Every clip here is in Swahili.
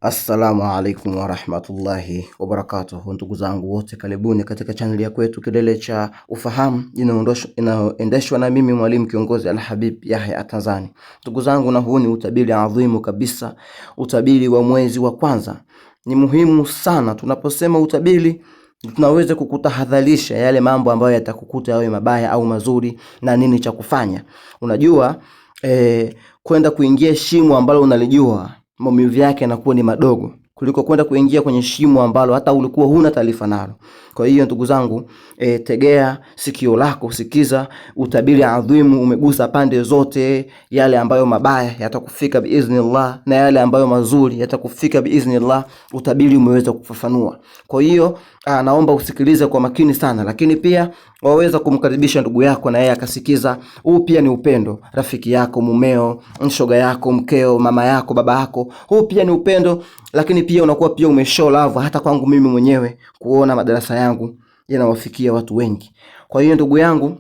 Assalamu alaikum wa rahmatullahi wa barakatuh. Ndugu zangu wote, karibuni katika channel ya kwetu Kilele cha Ufahamu, inayoendeshwa na mimi mwalimu kiongozi Al-Habib Yahya At-Tanzania. Ndugu zangu, na huu ni utabiri adhimu kabisa, utabiri wa mwezi wa kwanza. Ni muhimu sana tunaposema utabiri, tunaweza kukutahadharisha yale mambo ambayo yatakukuta yawe mabaya au mazuri na nini cha kufanya. Unajua kwenda kuingia shimo ambalo unalijua maumivu yake yanakuwa ni madogo kuliko kwenda kuingia kwenye shimo ambalo hata ulikuwa huna taarifa nalo. Kwa hiyo ndugu zangu, tegea sikio lako, sikiza utabiri adhimu, umegusa pande zote. Yale ambayo mabaya yatakufika biiznillah na yale ambayo mazuri yatakufika biiznillah, utabiri umeweza kufafanua. Kwa hiyo naomba usikilize kwa makini sana, lakini pia waweza kumkaribisha ndugu yako na yeye akasikiza. Huu pia ni upendo, rafiki yako, mumeo, shoga yako, mkeo, mama yako, baba yako. Huu pia ni upendo, lakini pia unakuwa pia umeshow love hata kwangu mimi mwenyewe, kuona madarasa yangu yanawafikia watu wengi. Kwa hiyo ndugu yangu,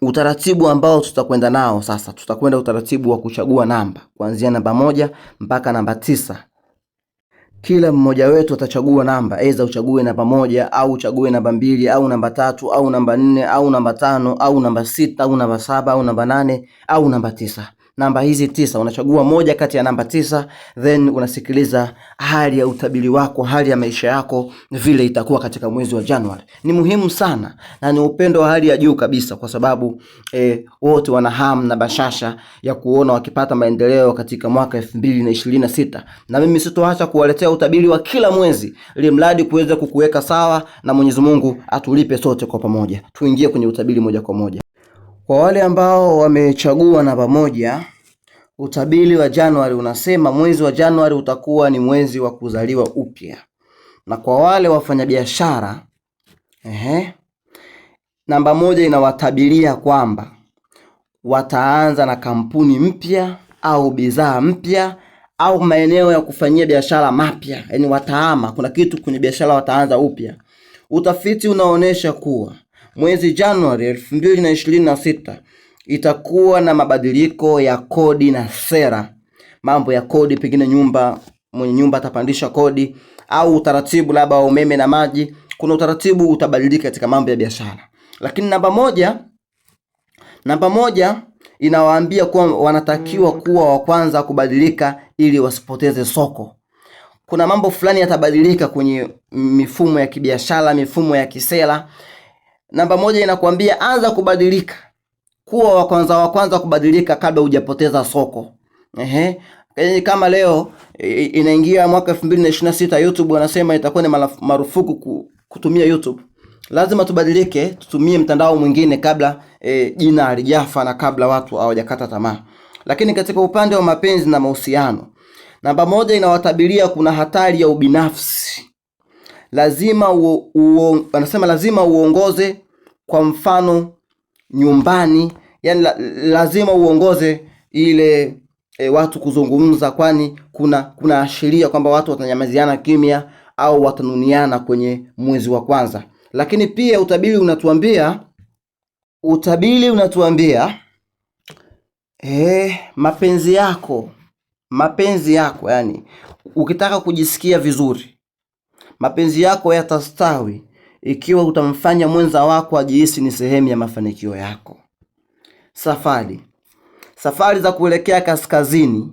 utaratibu ambao tutakwenda nao sasa, tutakwenda utaratibu wa kuchagua namba kuanzia namba 1 mpaka namba 9. Kila mmoja wetu atachagua namba, aidha uchague namba 1 au uchague namba 2 au namba 3 au namba 4 au namba 5 au namba 6 au namba 7 au namba 8 au namba 9. Namba hizi 9 unachagua moja kati ya namba 9, then unasikiliza hali ya utabiri wako, hali ya maisha yako vile itakuwa katika mwezi wa Januari. Ni muhimu sana na ni upendo wa hali ya juu kabisa, kwa sababu wote wana hamu na bashasha ya kuona wakipata maendeleo katika mwaka 2026. Na mimi sitoacha kuwaletea utabiri wa kila mwezi, ili mradi kuweza kukuweka sawa, na Mwenyezi Mungu atulipe sote kwa pamoja. Tuingie kwenye utabiri moja kwa moja. Kwa wale ambao wamechagua namba 1, utabiri wa Januari unasema mwezi wa Januari utakuwa ni mwezi wa kuzaliwa upya. Na kwa wale wafanyabiashara, namba 1 inawatabiria kwamba wataanza na kampuni mpya au bidhaa mpya au maeneo ya kufanyia biashara mapya. Yaani watahama, kuna kitu kwenye biashara wataanza upya. Utafiti unaonesha kuwa mwezi Januari 2026 itakuwa na mabadiliko ya kodi na sera. Mambo ya kodi, pengine mwenye nyumba atapandisha kodi, au utaratibu labda wa umeme na maji, kuna utaratibu utabadilika katika mambo ya biashara. Lakini namba moja inawaambia kuwa wanatakiwa kuwa wa kwanza kubadilika ili wasipoteze soko. Kuna mambo fulani yatabadilika kwenye mifumo ya kibiashara, mifumo ya kisera. Namba 1 inakuambia anza kubadilika, kuwa wa kwanza kubadilika kabla hujapoteza soko. Kama leo inaingia mwaka 2026, YouTube wanasema itakuwa ni marufuku kutumia YouTube. Lazima tubadilike, tutumie mtandao mwingine kabla jina halijafa na kabla watu hawajakata tamaa. Lakini katika upande wa mapenzi na mahusiano, namba 1 inawatabiria kuna hatari ya ubinafsi. Lazima uongoze, kwa mfano nyumbani, yani lazima uongoze ile watu kuzungumza, kwani kuna ashiria kwamba watu watanyamaziana kimya au watanuniana kwenye mwezi wa kwanza. Lakini pia utabiri unatuambia mapenzi yako, yani ukitaka kujisikia vizuri, mapenzi yako yatastawi ikiwa utamfanya mwenza wako ajihisi ni sehemu ya mafanikio yako. Safari za kuelekea kaskazini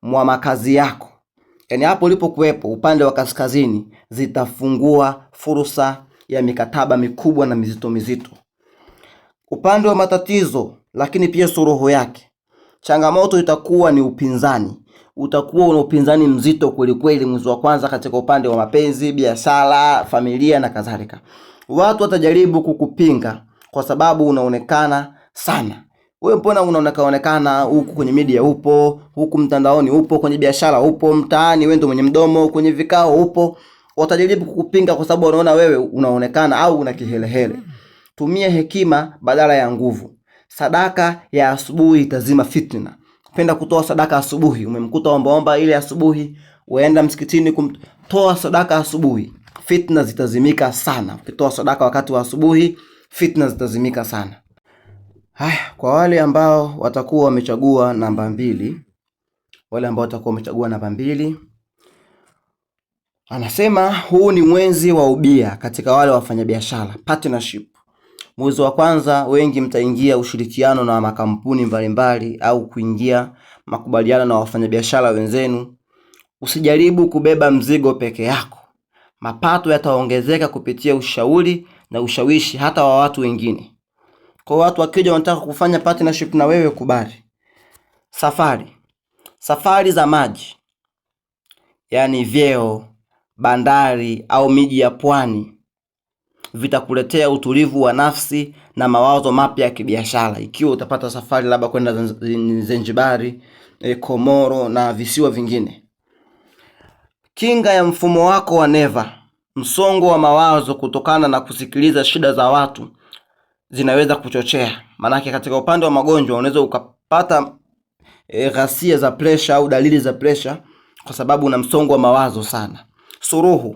mwa makazi yako, yani hapo ulipokuwepo upande wa kaskazini, zitafungua fursa ya mikataba mikubwa na mizito. Upande wa matatizo, lakini pia suluhu yake, changamoto itakuwa ni upinzani. Utakuwa una upinzani mzito kweli kweli mwezi wa kwanza katika upande wa mapenzi, biashara, familia na kadhalika. Watu watajaribu kukupinga kwa sababu unaonekana sana. Wewe mbona unaonekana huku kwenye media upo, huku mtandaoni upo, kwenye biashara upo, mtaani wewe ndio mwenye mdomo, kwenye vikao upo. Watajaribu kukupinga kwa sababu wanaona wewe unaonekana au una kihelehele. Tumia hekima badala ya nguvu. Sadaka ya asubuhi itazima fitna. Penda kutoa sadaka asubuhi. Umemkuta ombaomba ile asubuhi, uenda msikitini kumtoa sadaka asubuhi, fitna zitazimika sana. Ukitoa sadaka wakati wa asubuhi, fitna zitazimika sana. Kwa wale ambao watakuwa wamechagua namba 2, Anasema huu ni mwezi wa ubia katika wale wafanyabiashara, partnership. Mwezi wa kwanza wengi mtaingia ushirikiano na makampuni mbalimbali au kuingia makubaliano na wafanyabiashara wenzenu. Usijaribu kubeba mzigo peke yako. Mapato yataongezeka kupitia ushauri na ushawishi hata wa watu wengine. Kwa watu wakija wanataka kufanya partnership na wewe, kubali. Safari za maji, yani vyeo, bandari au miji ya pwani, vitakuletea utulivu wa nafsi na mawazo mapya ya kibiashara. Ikiwa utapata safari labda kwenda Zanzibari, Komoro na visiwa vingine. Kinga ya mfumo wako wa neva. Msongo wa mawazo kutokana na kusikiliza shida za watu zinaweza kuchochea. Manake katika upande wa magonjwa unaweza ukapata ghasia za pressure au dalili za pressure kwa sababu una msongo wa mawazo sana. Suruhu,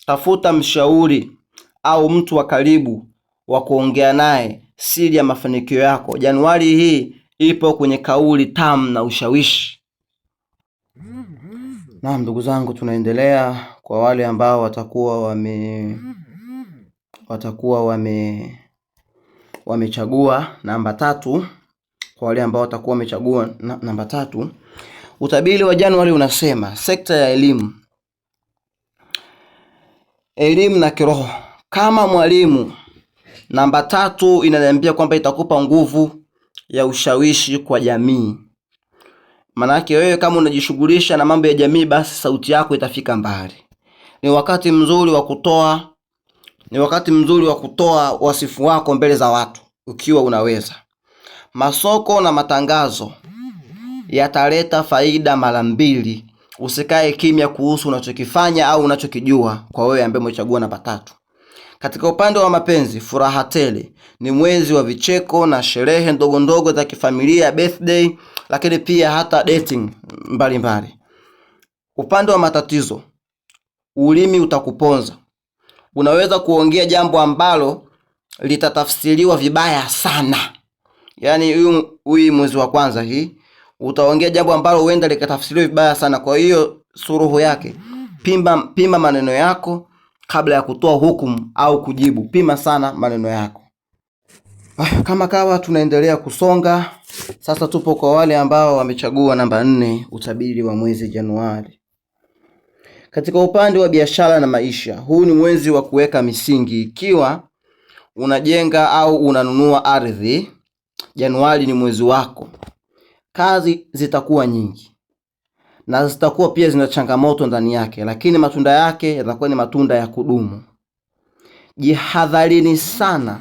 tafuta mshauri au mtu wa karibu wa kuongea naye siri ya mafanikio yako. Januari hii ipo kwenye kauli tamu na ushawishi. Naam ndugu zangu, tunaendelea kwa wale ambao watakuwa wamechagua namba 3. Kwa wale ambao watakuwa wamechagua namba 3, utabiri wa Januari unasema sekta ya elimu na kiroho. Kama mwalimu, namba 3 inaniambia kwamba itakupa nguvu ya ushawishi kwa jamii. Manake wewe kama unajishughulisha na mambo ya jamii, basi sauti yako itafika mbali. Ni wakati mzuri wa kutoa wasifu wako mbele za watu ukiwa unaweza. Masoko na matangazo yataleta faida mara 2. Usikae kimya kuhusu unachokifanya au unachokijua, kwa wewe ambaye umechagua namba 3. Katika upande wa mapenzi, furaha tele. Ni mwezi wa vicheko na sherehe ndogo ndogo za kifamilia, birthday, lakini pia hata dating mbalimbali. Upande wa matatizo, ulimi utakuponza. Unaweza kuongea jambo ambalo litatafsiriwa vibaya sana. Yani huyu mwezi wa kwanza hii utaongea jambo ambalo huenda likatafsiriwa vibaya sana. Kwa hiyo suruhu yake, pima maneno yako kabla ya kutoa hukumu au kujibu. Pima sana maneno yako. Kama kawa tunaendelea kusonga. Sasa tupo kwa wale ambao wamechagua namba 4, utabiri wa mwezi Januari. Katika upande wa biashara na maisha, huu ni mwezi wa kuweka misingi. Ikiwa unajenga au unanunua ardhi, Januari ni mwezi wako. Kazi zitakuwa nyingi na zitakuwa pia zina changamoto ndani yake, lakini matunda yake yatakuwa ni matunda ya kudumu. Jihadharini sana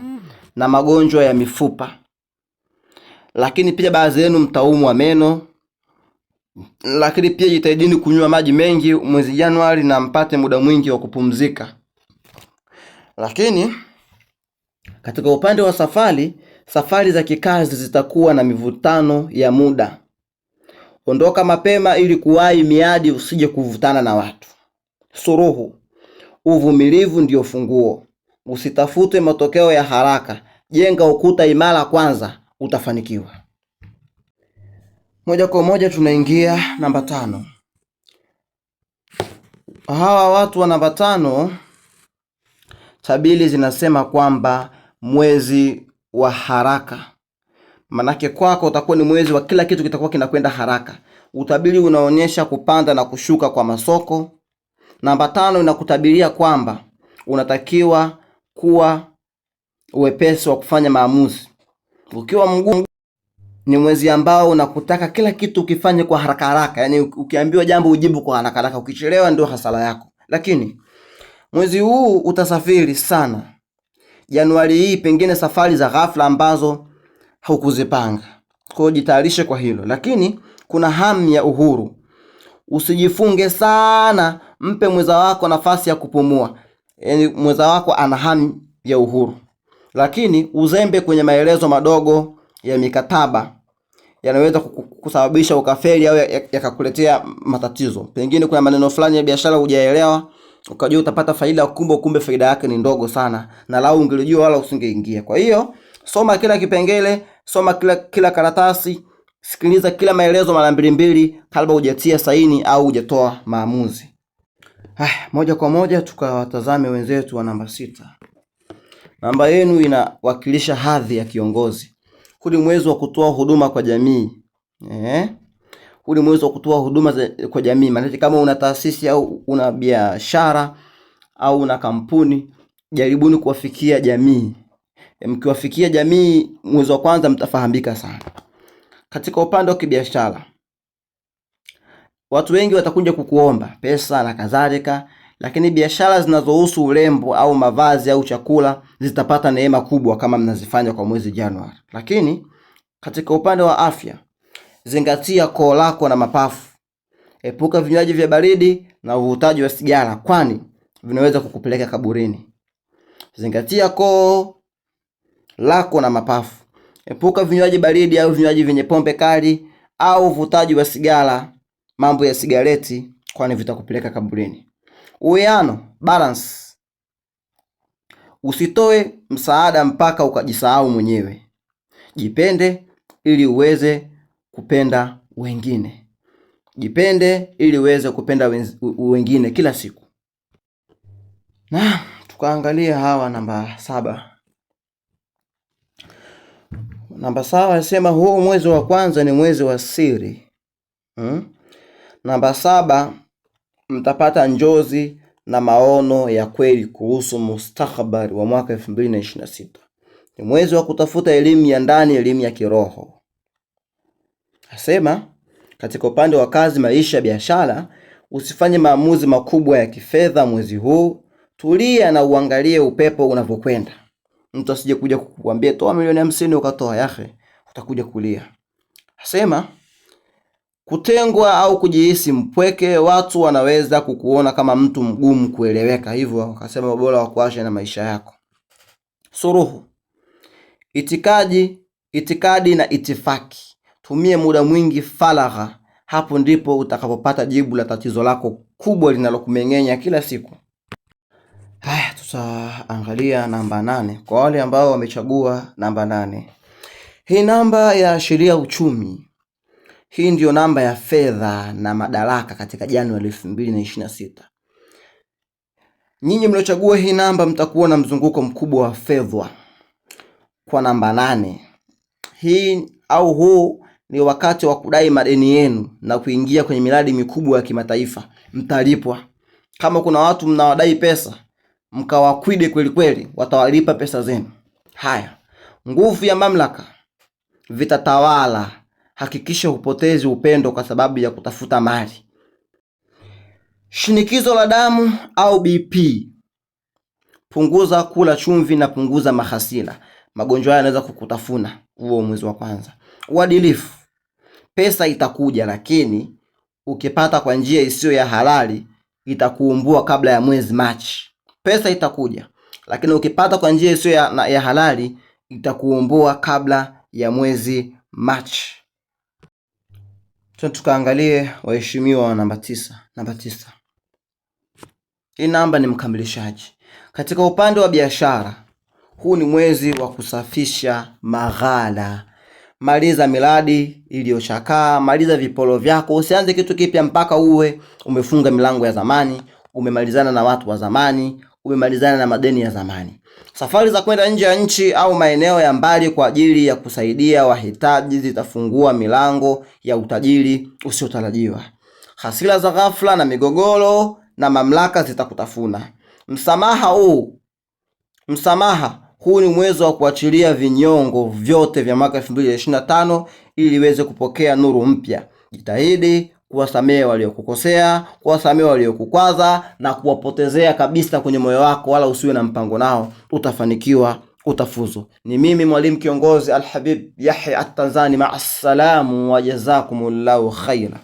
na magonjwa ya mifupa, lakini pia baadhi yenu mtaumwa meno. Lakini pia jitahidini kunywa maji mengi mwezi Januari na mpate muda mwingi wa kupumzika. Lakini katika upande wa safari za kikazi zitakuwa na mivutano ya muda. Ondoka mapema ili kuwahi miadi, usije kuvutana na watu. Suruhu, uvumilivu ndio funguo. Usitafute matokeo ya haraka. Jenga ukuta imara kwanza, utafanikiwa. Moja kwa moja tunaingia namba 5. Hawa watu wa namba 5, tabiri zinasema kwamba mwezi wa haraka. Manake kwako utakuwa ni mwezi wa kila kitu kitakuwa kinakwenda haraka. Utabiri unaonyesha kupanda na kushuka kwa masoko. Namba 5 inakutabiria kwamba unatakiwa kuwa uwepesi wa kufanya maamuzi. Ukiwa mgumu, ni mwezi ambao unakutaka kila kitu ukifanye kwa haraka. Yani ukiambiwa jambo ujibu kwa haraka. Ukichelewa ndio hasara yako. Lakini mwezi huu utasafiri sana. Januari hii pengine safari za ghafla ambazo hukuzipanga. Kwa hiyo jitayarishe kwa hilo. Lakini kuna hamu ya uhuru. Usijifunge sana, mpe mwenza wako nafasi ya kupumua. Yani mwenza wako ana hamu ya uhuru. Lakini uzembe kwenye maelezo madogo ya mikataba yanaweza kusababisha ukafeli au yakakuletea matatizo. Pengine kuna maneno fulani ya biashara hujaelewa, ukajua utapata faida, kumbe faida yake ni ndogo sana, na lau ungelijua wala usingeingia. Kwa hiyo soma kila kipengele, soma kila karatasi, sikiliza kila maelezo mara 2 kabla hujatia saini au hujatoa maamuzi. Moja kwa moja tukawatazame wenzetu wa namba 6. Namba yenu inawakilisha hadhi ya kiongozi. Huu ni mwezi wa kutoa huduma kwa jamii. Huu ni mwezi wa kutoa huduma kwa jamii. Maana kama una taasisi au una biashara au una kampuni, jaribuni kuwafikia jamii. Mkiwafikia jamii mwezi wa kwanza mtafahamika sana. Katika upande wa kibiashara, watu wengi watakuja kukuomba pesa na kadhalika, lakini biashara zinazohusu urembo au mavazi au chakula zitapata neema kubwa kama mnazifanya kwa mwezi Januari. Lakini katika upande wa afya, zingatia koo lako na mapafu. Epuka vinywaji vya baridi na uvutaji wa sigara, kwani vinaweza kukupeleka kaburini. Zingatia koo lako na mapafu. Epuka vinywaji baridi au vinywaji vyenye pombe kali au uvutaji wa sigara, mambo ya sigareti, kwani vitakupeleka kaburini. Uwiano, balance. Usitoe msaada mpaka ukajisahau mwenyewe. Jipende ili uweze kupenda wengine. Jipende ili uweze kupenda wengine kila siku. Na tukaangalia hawa namba 7. Namba 7 anasema huu mwezi wa kwanza ni mwezi wa siri. Namba 7, mtapata njozi na maono ya kweli kuhusu mustakabali wa mwaka 2026. Ni mwezi wa kutafuta elimu ya ndani, elimu ya kiroho. Asema katika upande wa kazi, maisha, biashara, usifanye maamuzi makubwa ya kifedha mwezi huu. Tulia na uangalie upepo unavyokwenda. Mtu asije kuja kukuambia toa milioni 50 ukatoa, yake utakuja kulia. Asema kutengwa au kujihisi mpweke, watu wanaweza kukuona kama mtu mgumu kueleweka, hivyo akasema bora wakuache na maisha yako. Suruhu, itikadi na itifaki. Tumie muda mwingi faragha, hapo ndipo utakapopata jibu la tatizo lako kubwa linalokumeng'enya kila siku. Tutaangalia namba 8 kwa wale ambao wamechagua namba 8. Hii namba yaashiria uchumi. Hii ndio namba ya fedha na madaraka katika Januari 2026. Nyinyi mliochagua hii namba mtakuwa na mzunguko mkubwa wa fedha kwa namba 8. Huu ni wakati wa kudai madeni yenu na kuingia kwenye miradi mikubwa ya kimataifa. Mtalipwa. Kama kuna watu mnawadai pesa, mkawakwide kweli kweli, watawalipa pesa zenu. Nguvu ya mamlaka vitatawala. Hakikisha hupotezi upendo kwa sababu ya kutafuta mali. Shinikizo la damu au BP. Punguza kula chumvi na punguza mahasila. Magonjwa yanaweza kukutafuna huo mwezi wa kwanza. Uadilifu. Pesa itakuja, lakini ukipata kwa njia isiyo ya halali itakuumbua kabla ya mwezi Machi. Pesa itakuja, lakini ukipata kwa njia isiyo ya halali itakuumbua kabla ya mwezi Machi. Tukaangalie waheshimiwa wa namba 9. Namba 9. Hii namba ni mkamilishaji. Katika upande wa biashara, huu ni mwezi wa kusafisha maghala. Maliza miradi iliyochakaa, maliza vipolo vyako, usianze kitu kipya mpaka uwe umefunga milango ya zamani, umemalizana na watu wa zamani, umemalizana na madeni ya zamani. Safari za kwenda nje ya nchi au maeneo ya mbali kwa ajili ya kusaidia wahitaji zitafungua milango ya utajiri usiotarajiwa. Hasira za ghafla na migogoro na mamlaka zitakutafuna. Msamaha huu ni mwezi wa kuachilia vinyongo vyote vya mwaka 2025 ili iweze kupokea nuru mpya. Jitahidi kuwasamehe waliokukosea, kuwasamehe waliokukwaza na kuwapotezea kabisa kwenye moyo wako, wala usiwe na mpango nao. Utafanikiwa, utafuzu. Ni mimi mwalimu kiongozi Al-Habib Yahya At-Tanzani. Ma'assalamu wa jazakumullahu khaira.